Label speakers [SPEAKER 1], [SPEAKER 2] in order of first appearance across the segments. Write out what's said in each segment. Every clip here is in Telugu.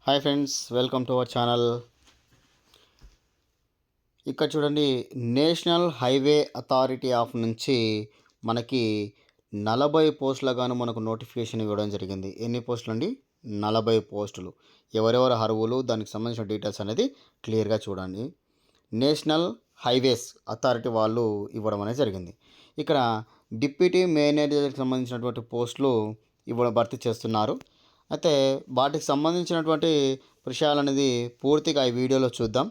[SPEAKER 1] Hi friends, welcome to our channel. ఇక్కడ చూడండి, నేషనల్ హైవే అథారిటీ ఆఫ్ నుంచి మనకి 40 పోస్టులుగాను మనకు నోటిఫికేషన్ ఇవ్వడం జరిగింది. ఎన్ని పోస్టులు అండి? 40 పోస్టులు. ఎవరెవరు అర్హులు, దానికి సంబంధించిన డీటెయిల్స్ అనేది క్లియర్గా చూడండి. నేషనల్ హైవేస్ అథారిటీ వాళ్ళు ఇవ్వడం అనేది జరిగింది. ఇక్కడ డిప్యూటీ మేనేజర్కి సంబంధించినటువంటి పోస్టులు భర్తీ చేస్తున్నారు. అయితే వాటికి సంబంధించినటువంటి విషయాలు అనేది పూర్తిగా ఈ వీడియోలో చూద్దాం.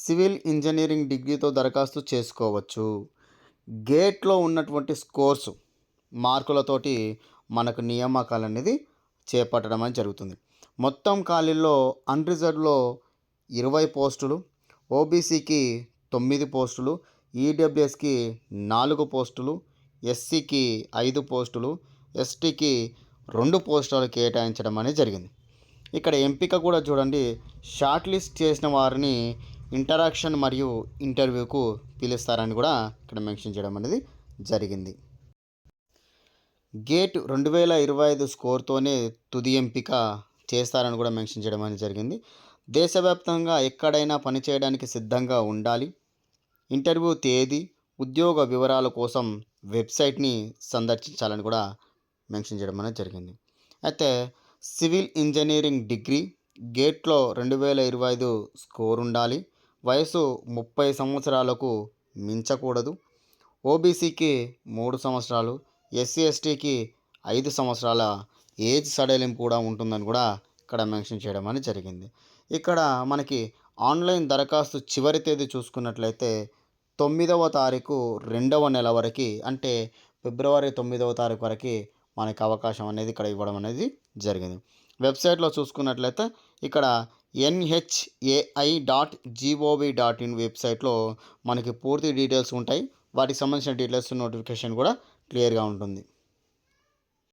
[SPEAKER 1] సివిల్ ఇంజనీరింగ్ డిగ్రీతో దరఖాస్తు చేసుకోవచ్చు. గేట్లో ఉన్నటువంటి స్కోర్స్ మార్కులతోటి మనకు నియామకాలు అనేది చేపట్టడం అనేది జరుగుతుంది. మొత్తం ఖాళీల్లో అన్రిజర్వ్లో 20 పోస్టులు, ఓబీసీకి 9 పోస్టులు, ఈడబ్ల్యూఎస్కి 4 పోస్టులు, ఎస్సీకి 5 పోస్టులు, ఎస్టీకి 2 పోస్టులు కేటాయించడం అనేది జరిగింది. ఇక్కడ ఎంపిక కూడా చూడండి, షార్ట్ లిస్ట్ చేసిన వారిని ఇంటరాక్షన్ మరియు ఇంటర్వ్యూకు పిలుస్తారని కూడా ఇక్కడ మెన్షన్ చేయడం అనేది జరిగింది. గేట్ 2025 స్కోర్తోనే తుది ఎంపిక చేస్తారని కూడా మెన్షన్ చేయడం అనేది జరిగింది. దేశవ్యాప్తంగా ఎక్కడైనా పనిచేయడానికి సిద్ధంగా ఉండాలి. ఇంటర్వ్యూ తేదీ, ఉద్యోగ వివరాల కోసం వెబ్సైట్ని సందర్శించాలని కూడా మెన్షన్ చేయడం అనేది జరిగింది. అయితే సివిల్ ఇంజనీరింగ్ డిగ్రీ గేట్లో 2025 స్కోర్ ఉండాలి. వయసు 30 సంవత్సరాలకు మించకూడదు. ఓబీసీకి 3 సంవత్సరాలు, ఎస్సీ ఎస్టీకి 5 సంవత్సరాల ఏజ్ సడలింపు కూడా ఉంటుందని కూడా ఇక్కడ మెన్షన్ చేయడం అనేది జరిగింది. ఇక్కడ మనకి ఆన్లైన్ దరఖాస్తు చివరి తేదీ చూసుకున్నట్లయితే 9వ తారీఖు 2వ నెల వరకు, అంటే ఫిబ్రవరి 9వ తారీఖు వరకు మనకి అవకాశం అనేది ఇక్కడ ఇవ్వడం అనేది జరిగింది. వెబ్సైట్లో చూసుకున్నట్లయితే ఇక్కడ NHAI.gov.in వెబ్సైట్లో మనకి పూర్తి డీటెయిల్స్ ఉంటాయి. వాటికి సంబంధించిన డీటెయిల్స్ నోటిఫికేషన్ కూడా క్లియర్గా ఉంటుంది.